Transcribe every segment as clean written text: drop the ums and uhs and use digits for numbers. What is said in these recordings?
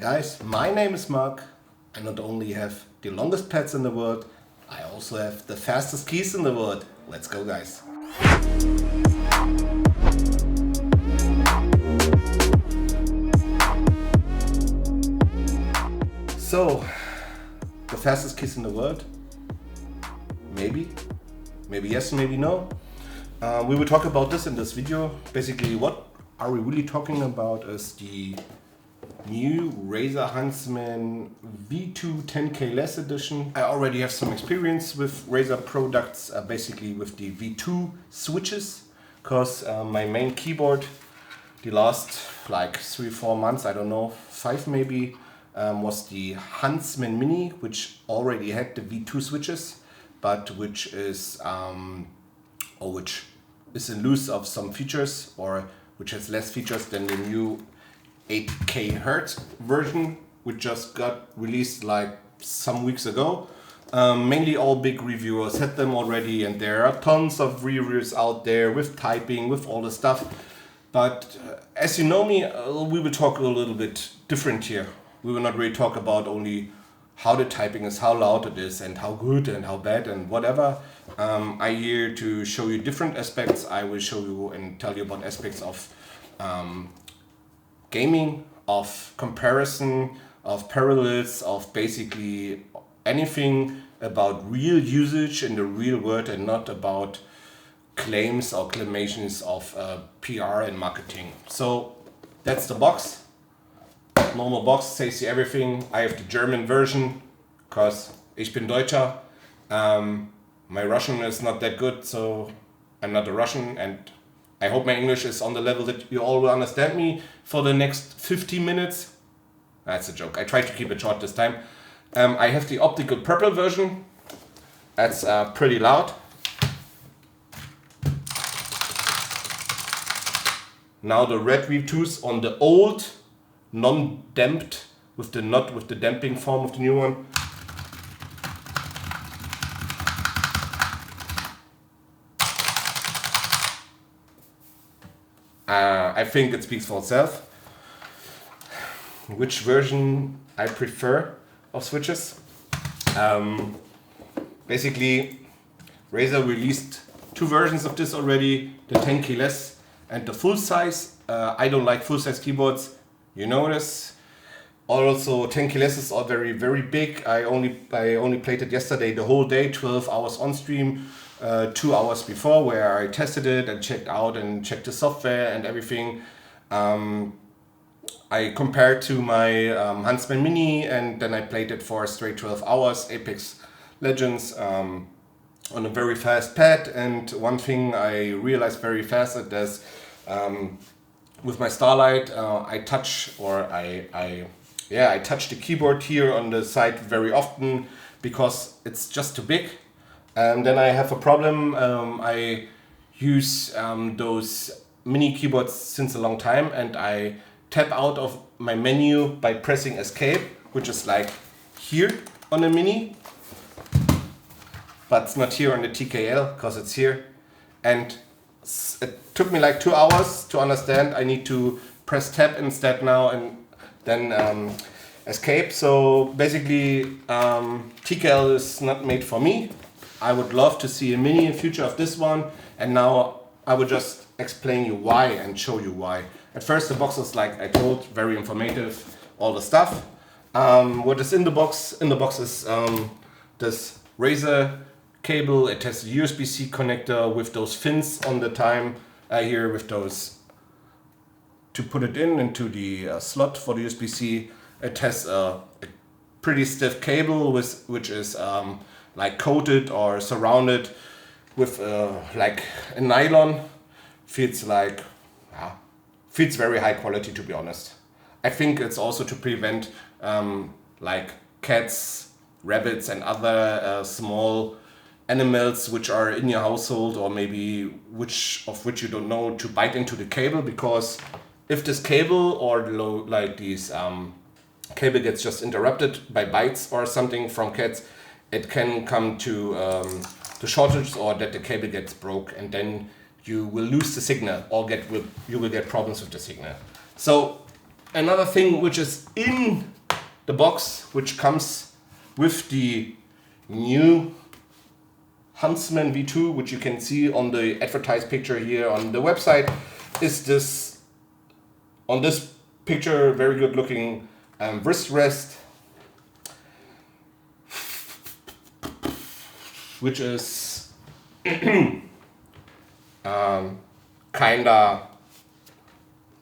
Guys, my name is Mark. I not only have the longest pads in the world, I also have the fastest keys in the world. Let's go, guys. So, the fastest keys in the world? Maybe yes, maybe no. We will talk about this in this video. Basically, what are we really talking about is the new RAZER HUNTSMAN V2 TKL edition. I already have some experience with RAZER products, basically with the V2 switches, because my main keyboard, the last like 3-4 months, I don't know, 5 maybe, was the HUNTSMAN Mini, which already had the V2 switches, but which is in loose of some features, or which has less features than the new 8K Hertz version, which just got released like some weeks ago. Mainly all big reviewers had them already, and there are tons of reviews out there with typing, with all the stuff. But as you know me, we will talk a little bit different here. We will not really talk about only how the typing is, how loud it is, and how good and how bad and whatever. I'm here to show you different aspects. I will show you and tell you about aspects of gaming, of comparison, of parallels, of basically anything about real usage in the real world, and not about claims or claimations of PR and marketing. So that's the box. Normal box says you everything. I have the German version because ich bin Deutscher. My Russian is not that good, so I'm not a Russian, and I hope my English is on the level that you all will understand me for the next 15 minutes. That's a joke. I tried to keep it short this time. I have the optical purple version. That's pretty loud. Now the red V2s on the old, non-damped, not with the damping form of the new one. I think it speaks for itself. Which version I prefer of switches? Basically, RAZER released 2 versions of this already, the 10KL and the full size. I don't like full size keyboards, you know this. Also, 10KL are very, very big. I only played it yesterday the whole day, 12 hours on stream. 2 hours before, where I tested it and checked out and checked the software and everything. I compared to my HUNTSMAN Mini, and then I played it for a straight 12 hours, Apex Legends, on a very fast pad. And one thing I realized very fast is that with my Starlight, I touch the keyboard here on the side very often because it's just too big. Then I have a problem. I use those mini keyboards since a long time, and I tap out of my menu by pressing escape, which is like here on the mini, but it's not here on the TKL because it's here. And it took me like 2 hours to understand I need to press tab instead now and then escape. So basically TKL is not made for me. I would love to see a mini in future of this one, and now I will just explain you why and show you why. At first the box is, like I told, very informative, all the stuff. What is in the box? In the box is this RAZER cable. It has a USB-C connector with those fins on the time here, with those to put it into the slot for the USB-C. It has a pretty stiff cable which is like coated or surrounded with like a nylon. Feels very high quality, to be honest. I think it's also to prevent like cats, rabbits and other small animals which are in your household, or maybe which you don't know, to bite into the cable. Because if this cable or like these cable gets just interrupted by bites or something from cats, it can come to shortage, or that the cable gets broke, and then you will lose the signal, or you will get problems with the signal. So another thing which is in the box, which comes with the new Huntsman V2, which you can see on the advertised picture here on the website, is this, on this picture, very good looking wrist rest, which is kinda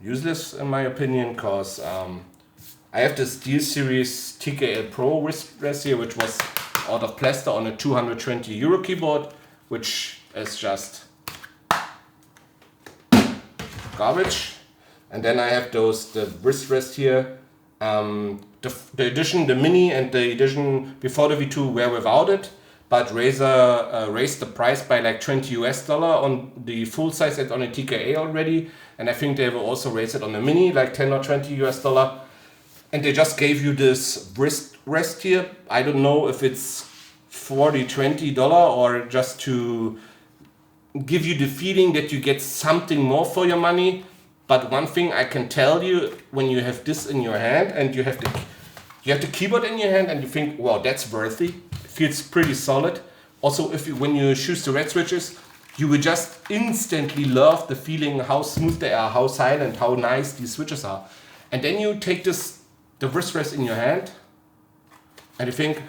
useless in my opinion, because I have this Steel Series TKL Pro wrist rest here, which was out of plaster on a 220 euro keyboard, which is just garbage. And then I have the wrist rest here. The edition, the mini and the edition before the V2 were without it, but Razer raised the price by like $20 on the full size and on a TKA already. And I think they will also raise it on the mini, like $10 or $20. And they just gave you this wrist rest here. I don't know if it's $40, $20 or just to give you the feeling that you get something more for your money. But one thing I can tell you, when you have this in your hand and you have the keyboard in your hand and you think, wow, that's worthy. It feels pretty solid. Also, when you choose the red switches, you will just instantly love the feeling how smooth they are, how silent, how nice these switches are. And then you take the wrist rest in your hand and you think,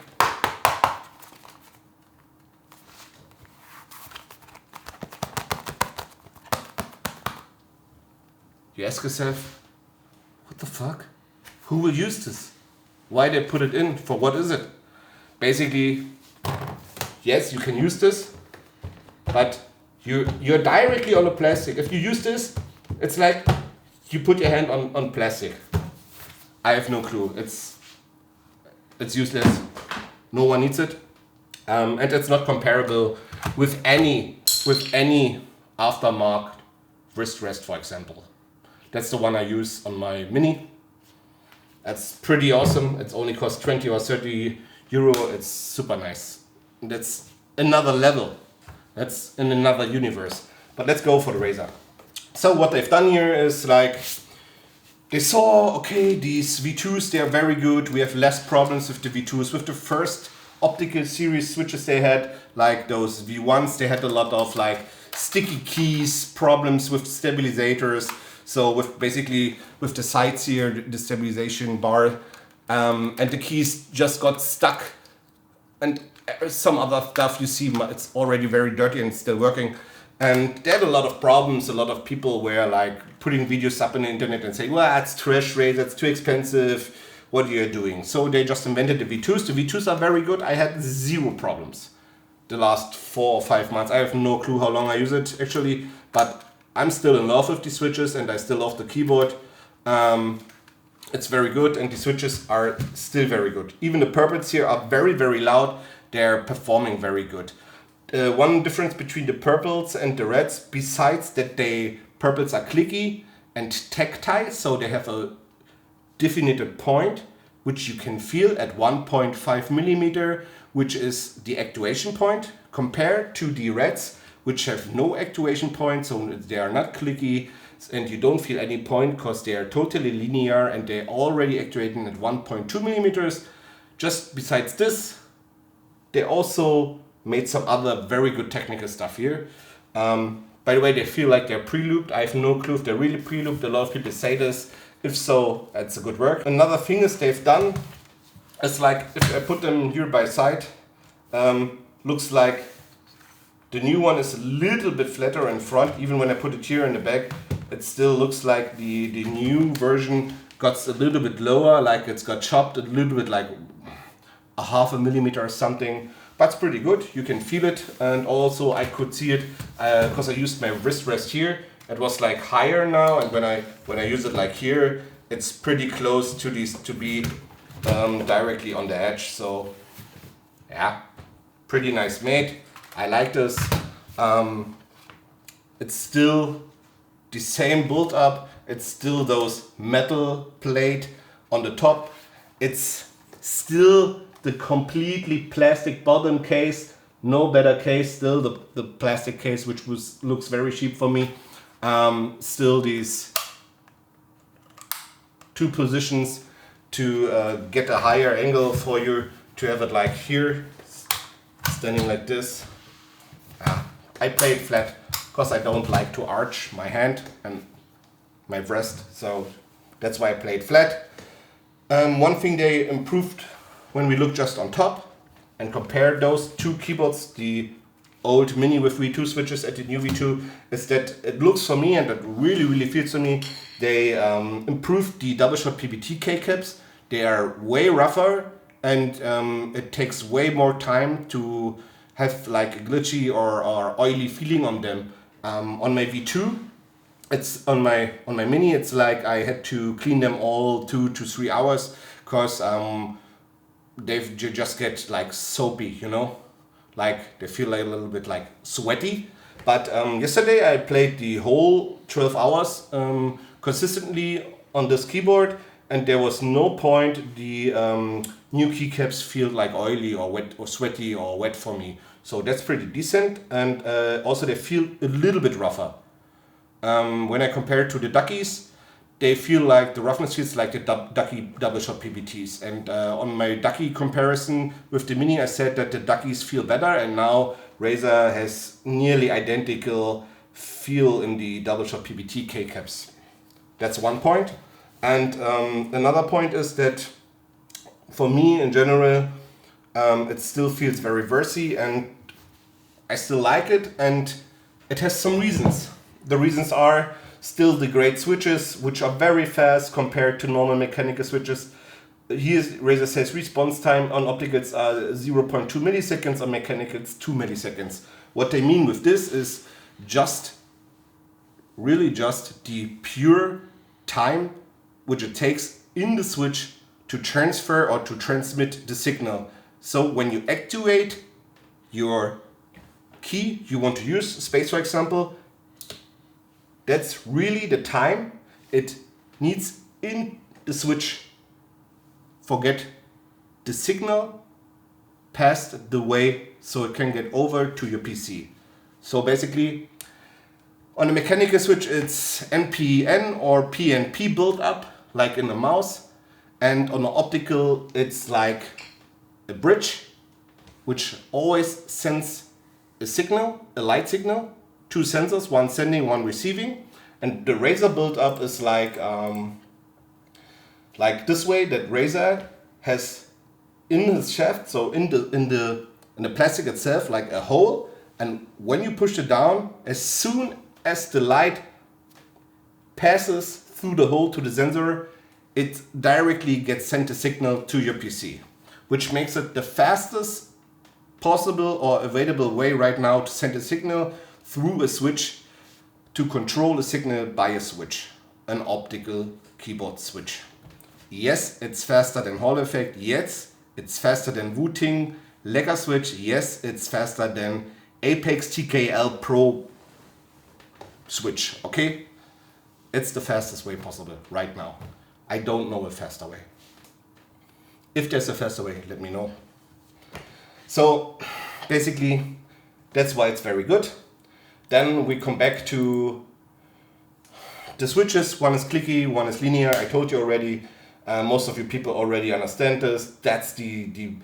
you ask yourself, what the fuck? Who will use this? Why they put it in? For what is it? Basically, yes, you can use this, but you're directly on the plastic. If you use this, it's like you put your hand on plastic. I have no clue. It's useless. No one needs it, and it's not comparable with any aftermarket wrist rest, for example. That's the one I use on my Mini. That's pretty awesome. It's only cost 20 or 30 euro. It's super nice. That's another level. That's in another universe. But let's go for the Razer. So what they've done here is like, they saw, okay, these V2s, they are very good. We have less problems with the V2s. With the first optical series switches they had, like those V1s, they had a lot of like sticky keys, problems with stabilizers. So with basically with the sides here, the stabilization bar, and the keys just got stuck. And some other stuff you see, it's already very dirty and still working. And they had a lot of problems. A lot of people were like putting videos up on the internet and saying, well, it's trash rate, that's too expensive. What are you doing? So they just invented the V2s. The V2s are very good. I had zero problems the last 4 or 5 months. I have no clue how long I use it actually, but I'm still in love with the switches and I still love the keyboard. It's very good and the switches are still very good. Even the purples here are very, very loud. They're performing very good. One difference between the purples and the reds, besides that purples are clicky and tactile, so they have a definite point which you can feel at 1.5 millimeter, which is the actuation point, compared to the reds, which have no actuation point, so they are not clicky and you don't feel any point because they are totally linear and they're already actuating at 1.2 millimeters. Just besides this, they also made some other very good technical stuff here. By the way, they feel like they're pre-looped. I have no clue if they're really pre-looped. A lot of people say this. If so, that's a good work. Another thing is they've done is like, if I put them here by side, looks like the new one is a little bit flatter in front. Even when I put it here in the back, it still looks like the new version got a little bit lower, like it's got chopped a little bit, like a half a millimeter or something. But it's pretty good, you can feel it. And also I could see it because I used my wrist rest here. It was like higher now, and when I use it like here, it's pretty close to these to be directly on the edge. So yeah, pretty nice made. I like this. It's still the same build up. It's still those metal plate on the top. It's still the completely plastic bottom case. No better case. Still the plastic case, which looks very cheap for me. Still these two positions to get a higher angle for you to have it like here, standing like this. I play it flat because I don't like to arch my hand and my breast, so that's why I play it flat. One thing they improved when we look just on top and compare those two keyboards, the old Mini with V2 switches at the new V2, is that it looks for me, and it really feels to me, they improved the double shot PBT keycaps. They are way rougher, and it takes way more time to have like a glitchy or oily feeling on them. On my V2, it's on my Mini, it's like I had to clean them all 2 to 3 hours because they just get like soapy, you know, like they feel like a little bit like sweaty. But yesterday I played the whole 12 hours consistently on this keyboard, and there was no point the new keycaps feel like oily or wet or sweaty or wet for me. So that's pretty decent, and also they feel a little bit rougher. When I compare it to the Duckies, they feel like the roughness feels like the Ducky double shot PBTs. And on my Ducky comparison with the Mini, I said that the Duckies feel better, and now Razer has nearly identical feel in the double shot PBT keycaps. That's one point. And another point is that for me in general, it still feels very versy, and I still like it, and it has some reasons. The reasons are still the great switches, which are very fast compared to normal mechanical switches. Here Razer says response time on opticals are 0.2 milliseconds, on mechanicals 2 milliseconds. What they mean with this is really just the pure time which it takes in the switch to transfer or to transmit the signal. So when you actuate your key you want to use, space for example, that's really the time it needs in the switch. Forget the signal passed the way so it can get over to your PC. So basically on a mechanical switch it's NPN or PNP build up like in a mouse, and on an optical it's like a bridge which always sends a signal, a light signal, two sensors, one sending, one receiving, and the Razer build up is like this way, that Razer has in his shaft, so in the plastic itself, like a hole, and when you push it down, as soon as the light passes through the hole to the sensor, it directly gets sent a signal to your PC, which makes it the fastest possible or available way right now to send a signal through a switch, to control a signal by a switch, an optical keyboard switch. Yes, it's faster than Hall Effect. Yes, it's faster than Wooting Lagger switch. Yes, it's faster than Apex TKL Pro switch. Okay, it's the fastest way possible right now. I don't know a faster way. If there's a faster way, let me know. So basically that's why it's very good. Then we come back to the switches. One is clicky, one is linear. I told you already. Most of you people already understand this. That's the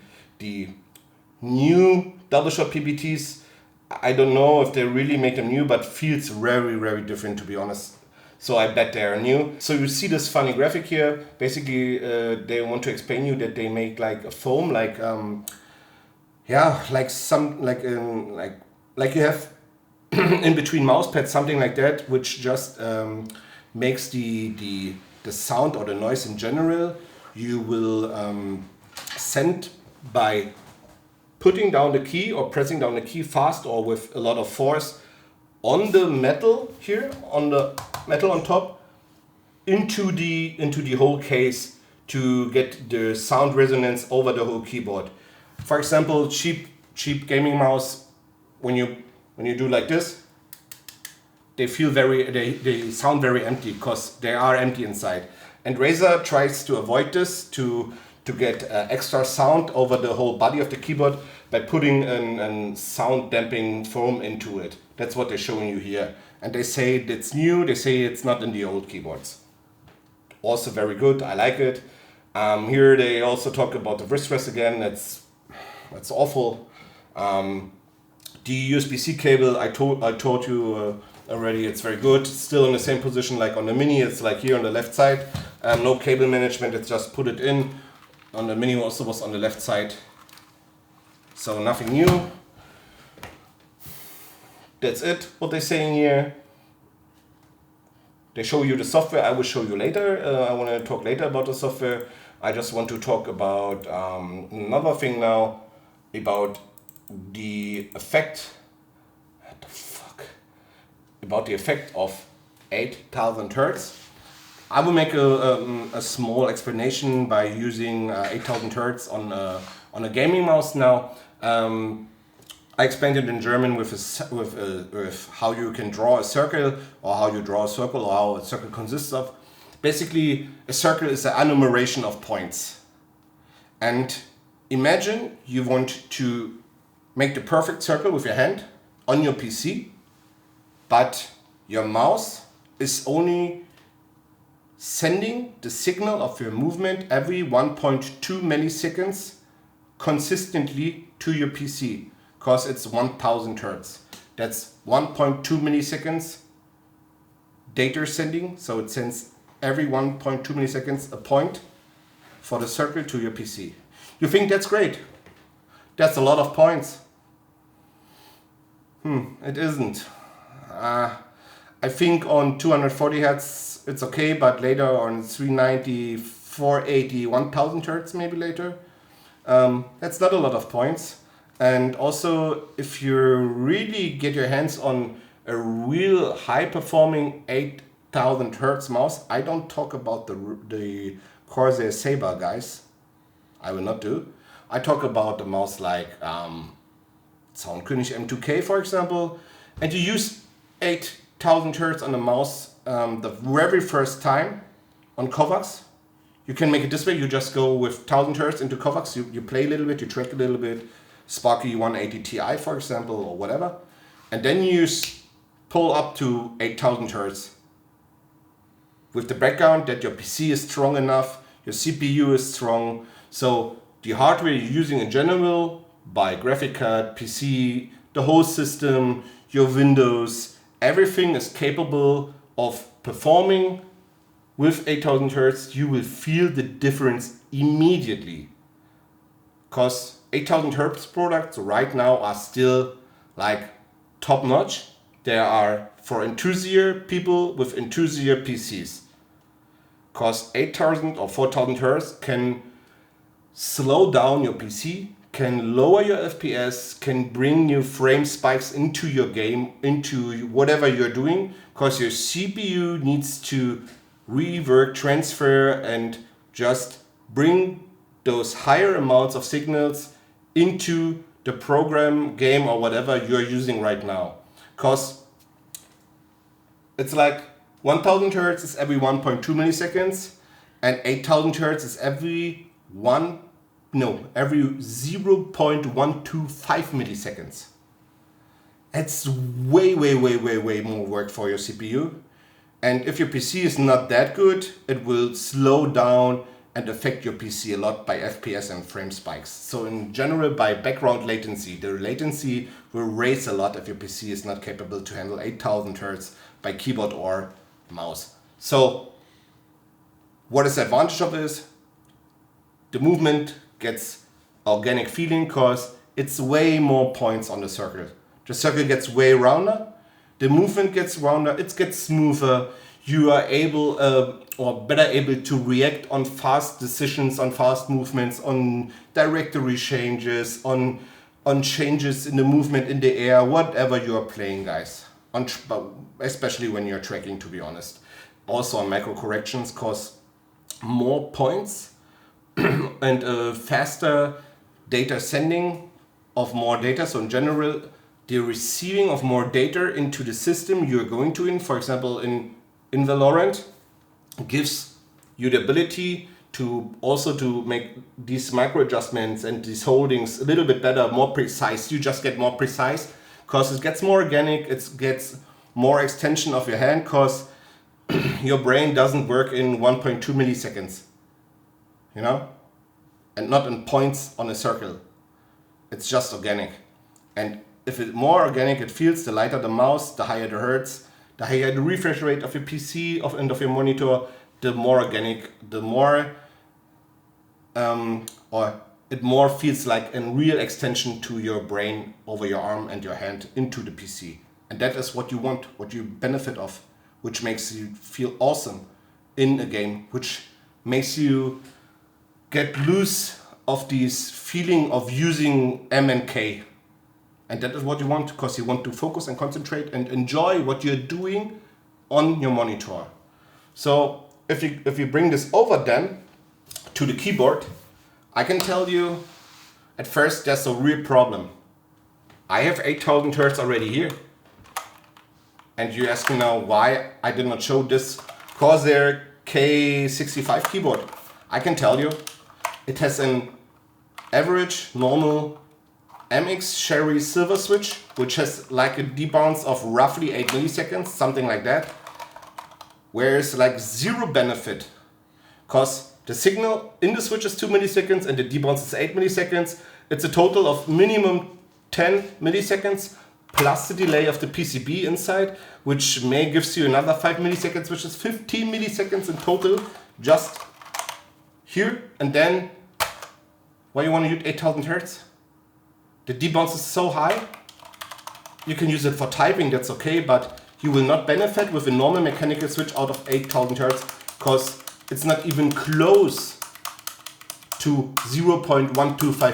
new double shot PBTs. I don't know if they really make them new, but feels very different, to be honest. So I bet they are new. So you see this funny graphic here. Basically, they want to explain you that they make like a foam, like like you have in between mouse pads, something like that, which just makes the sound or the noise in general you will send by putting down the key or pressing down the key fast or with a lot of force on the metal here, on the metal on top, into the whole case to get the sound resonance over the whole keyboard. For example, cheap gaming mouse, when you do like this, they sound very empty because they are empty inside. And Razer tries to avoid this to get extra sound over the whole body of the keyboard by putting a sound damping foam into it. That's what they're showing you here. And they say it's new, they say it's not in the old keyboards. Also very good, I like it. Here they also talk about the wrist rest again, that's awful. The USB-C cable, I told you already, it's very good. It's still in the same position like on the Mini, it's like here on the left side. No cable management, it's just put it in. On the Mini also was on the left side. So nothing new. That's it, what they're saying here. They show you the software, I will show you later. I want to talk later about the software. I just want to talk about another thing now, about the effect. What the fuck? About the effect of 8000 Hertz. I will make a small explanation by using 8000 Hertz on a gaming mouse now. I explained it in German with how you can draw a circle, or how you draw a circle, or how a circle consists of. Basically, a circle is an enumeration of points. And imagine you want to make the perfect circle with your hand on your PC, but your mouse is only sending the signal of your movement every 1.2 milliseconds consistently to your PC, because it's 1000 Hertz. That's 1.2 milliseconds data sending, so it sends every 1.2 milliseconds a point for the circle to your PC. You think that's great? That's a lot of points. It isn't. I think on 240 Hertz it's okay, but later on 390, 480, 1000 Hertz maybe later. That's not a lot of points. And also, if you really get your hands on a real high performing 8000 Hertz mouse, I don't talk about the Corsair Saber, guys. I will not do. I talk about the mouse like Soundkönig M2K, for example, and you use 8000 Hertz on the mouse the very first time on Kovacs. You can make it this way, you just go with 1000 Hertz into Kovacs, you play a little bit, you track a little bit, Sparky 180 Ti, for example, or whatever, and then you pull up to 8000 Hertz with the background that your PC is strong enough, your CPU is strong, so the hardware you're using in general, by graphic card, PC, the whole system, your Windows, everything is capable of performing with 8000 Hertz. You will feel the difference immediately, because 8000 Hertz products right now are still like top notch. They are for enthusiast people with enthusiast PCs, because 8000 or 4000 Hertz can slow down your PC, can lower your FPS, can bring you frame spikes into your game, into whatever you're doing, because your CPU needs to rework, transfer, and just bring those higher amounts of signals into the program, game, or whatever you're using right now. Because it's like 1000 Hertz is every 1.2 milliseconds, and 8000 Hertz is every 0.125 milliseconds. It's way more work for your CPU. And if your PC is not that good, it will slow down and affect your PC a lot by FPS and frame spikes. So in general, by background latency, the latency will raise a lot if your PC is not capable to handle 8000 Hertz by keyboard or mouse. So what is the advantage of this? The movement gets organic feeling, because it's way more points on the circle. The circle gets way rounder, the movement gets rounder, it gets smoother. You are able or better able to react on fast decisions, on fast movements, on directory changes, on changes in the movement in the air, whatever you are playing, guys. Especially when you're tracking, to be honest. Also on macro corrections, cause more points and faster data sending of more data. So in general, the receiving of more data into the system you're going to in, for example, in Valorant, gives you the ability to also to make these micro adjustments and these holdings a little bit better, more precise. You just get more precise because it gets more organic, it gets more extension of your hand, because your brain doesn't work in 1.2 milliseconds, you know, and not in points on a circle. It's just organic. And if it's more organic it feels, the lighter the mouse, the higher the hertz, the higher the refresh rate of your PC and of your monitor, the more organic, the more or it more feels like a real extension to your brain over your arm and your hand into the PC. And that is what you want, what you benefit of, which makes you feel awesome in a game, which makes you get loose of this feeling of using M and K. And that is what you want, because you want to focus and concentrate and enjoy what you're doing on your monitor. So if you bring this over then to the keyboard, I can tell you at first there's a real problem. I have 8000 Hz already here. And you ask me now why I did not show this Corsair K65 keyboard. I can tell you, it has an average normal MX Sherry silver switch, which has like a debounce of roughly 8 milliseconds, something like that. Whereas like zero benefit, because the signal in the switch is 2 milliseconds and the debounce is 8 milliseconds. It's a total of minimum 10 milliseconds plus the delay of the PCB inside, which may gives you another 5 milliseconds, which is 15 milliseconds in total, just here. And then, why you want to use 8000 Hz? The debounce is so high, you can use it for typing, that's okay, but you will not benefit with a normal mechanical switch out of 8000 Hz, because it's not even close to 0.125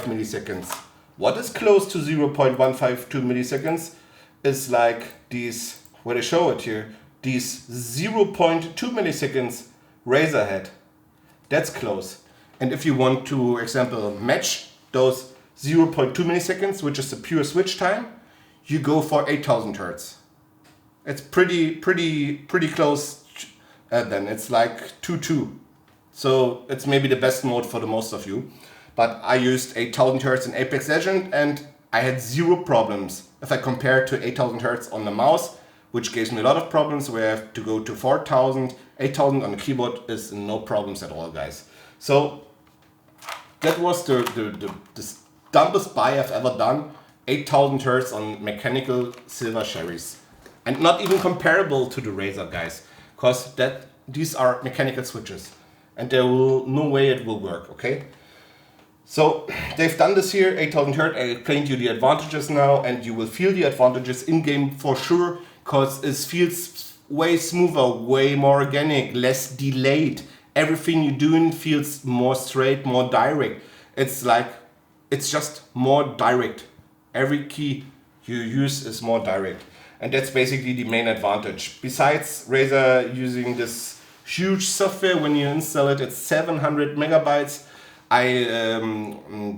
milliseconds. What is close to 0.152 milliseconds is like these, where they show it here, these 0.2 milliseconds Razer had. That's close. And if you want to, example, match those 0.2 milliseconds, which is the pure switch time, you go for 8000 Hz. It's pretty close. Then it's like 2.2. So it's maybe the best mode for the most of you. But I used 8000 Hz in Apex Legends and I had zero problems. If I compare to 8000 Hz on the mouse, which gives me a lot of problems, where I have to go to 4000, 8000 on the keyboard is no problems at all, guys. So that was the dumbest buy I've ever done. 8000 Hz on mechanical silver cherries. And not even comparable to the Razer, guys. Because these are mechanical switches. And there will no way it will work, okay? So they've done this here, 8000 Hz. I explained you the advantages now, and you will feel the advantages in-game for sure, because it feels way smoother, way more organic, less delayed. Everything you're doing feels more straight, more direct. It's like, it's just more direct. Every key you use is more direct. And that's basically the main advantage. Besides Razer using this huge software, when you install it, it's 700 megabytes. I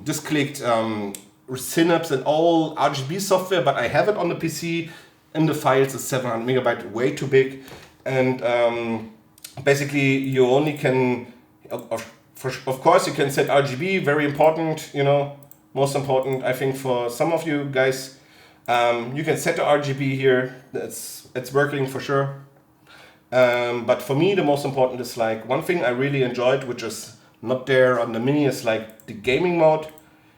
just clicked Synapse and all RGB software, but I have it on the PC. In the files, it's 700 megabytes, way too big. And basically, you only can, of course, you can set RGB, very important, you know, most important, I think, for some of you guys. You can set the RGB here, it's working for sure. But for me, the most important is like one thing I really enjoyed, which is not there on the Mini, is like the gaming mode.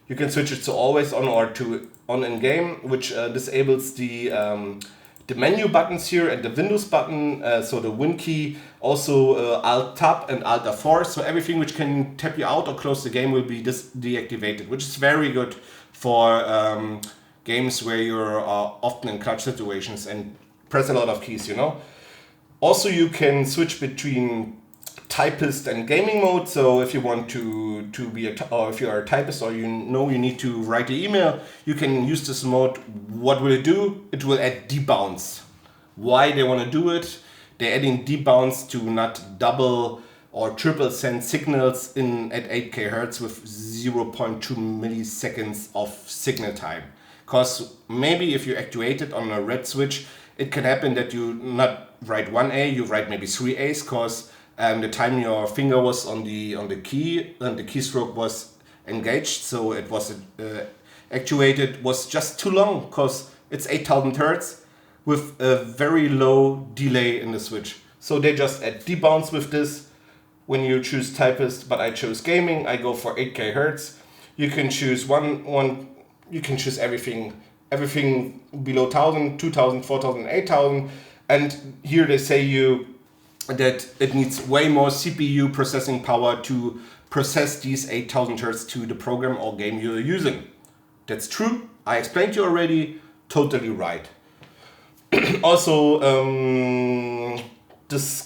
You can switch it to always on or to on in game, which disables the menu buttons here and the Windows button, so the Win key, also Alt Tab and Alt F4. So everything which can tap you out or close the game will be deactivated, which is very good for games where you're often in clutch situations and press a lot of keys, you know. Also, you can switch between typist and gaming mode. So if you want to be or if you are a typist, or you know you need to write the email, you can use this mode. What will it do? It will add debounce. Why they want to do it? They're adding debounce to not double or triple send signals in at 8K Hertz with 0.2 milliseconds of signal time. Because maybe if you actuate it on a red switch, it can happen that you not write 1A, you write maybe 3 A's, because the time your finger was on the key and the keystroke was engaged, so it was actuated, was just too long, because it's 8000 Hertz with a very low delay in the switch. So they just add debounce with this when you choose typist, but I chose gaming. I go for 8K hertz. You can choose you can choose everything below 1000, 2000, 4000, 8000. And here they say you that it needs way more CPU processing power to process these 8000 hertz to the program or game you're using. That's true. I explained to you already. Totally right. Also, the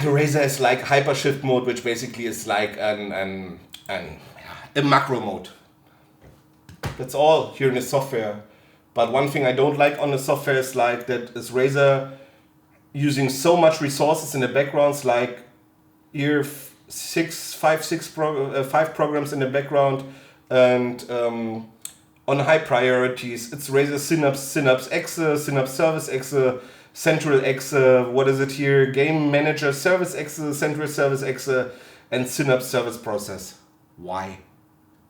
RAZER is like hypershift mode, which basically is like a macro mode. That's all here in the software. But one thing I don't like on the software is like that is RAZER using so much resources in the backgrounds, like here five programs in the background, and on high priorities, it's RAZER Synapse Exe, Synapse Service Exe, Central Exe, what is it here? Game Manager Service Exe, Central Service Exe, and Synapse Service Process. Why?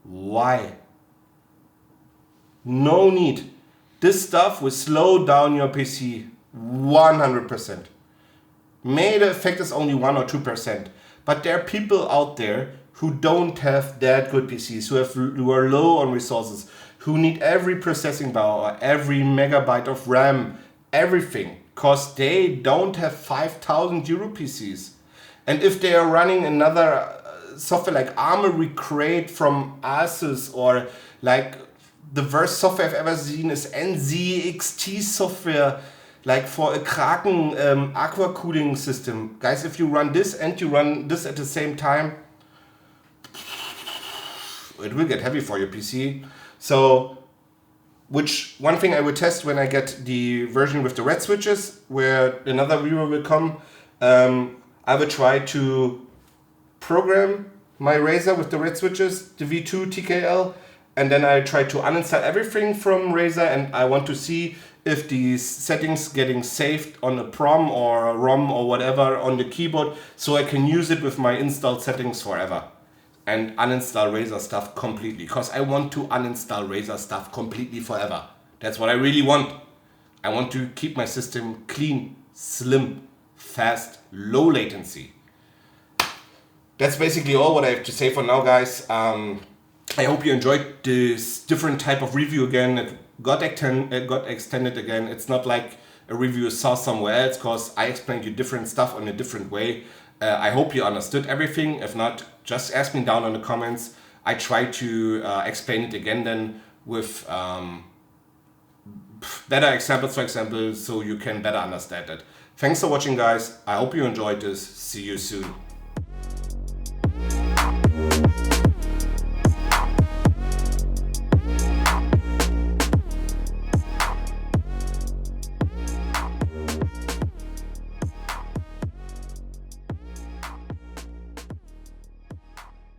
Why? No need. This stuff will slow down your PC 100%. Maybe the effect is only 1 or 2%, but there are people out there who don't have that good PCs, who are low on resources, who need every processing power, every megabyte of RAM, everything, because they don't have 5,000 euro PCs. And if they are running another software like Armory Crate from Asus, or like the worst software I've ever seen is NZXT software, like for a Kraken aqua cooling system. Guys, if you run this and you run this at the same time, it will get heavy for your PC. So, one thing I will test when I get the version with the red switches, where another viewer will come, I will try to program my RAZER with the red switches, the V2 TKL, and then I try to uninstall everything from RAZER, and I want to see if these settings getting saved on a PROM or a ROM or whatever on the keyboard, so I can use it with my installed settings forever. And uninstall RAZER stuff completely, because I want to uninstall RAZER stuff completely forever. That's what I really want. I want to keep my system clean, slim, fast, low latency. That's basically all what I have to say for now, guys. I hope you enjoyed this different type of review again. It got extended again. It's not like a review you saw somewhere else, because I explained you different stuff in a different way. I hope you understood everything. If not, just ask me down in the comments. I try to explain it again then with better examples, for example, so you can better understand it. Thanks for watching, guys. I hope you enjoyed this. See you soon.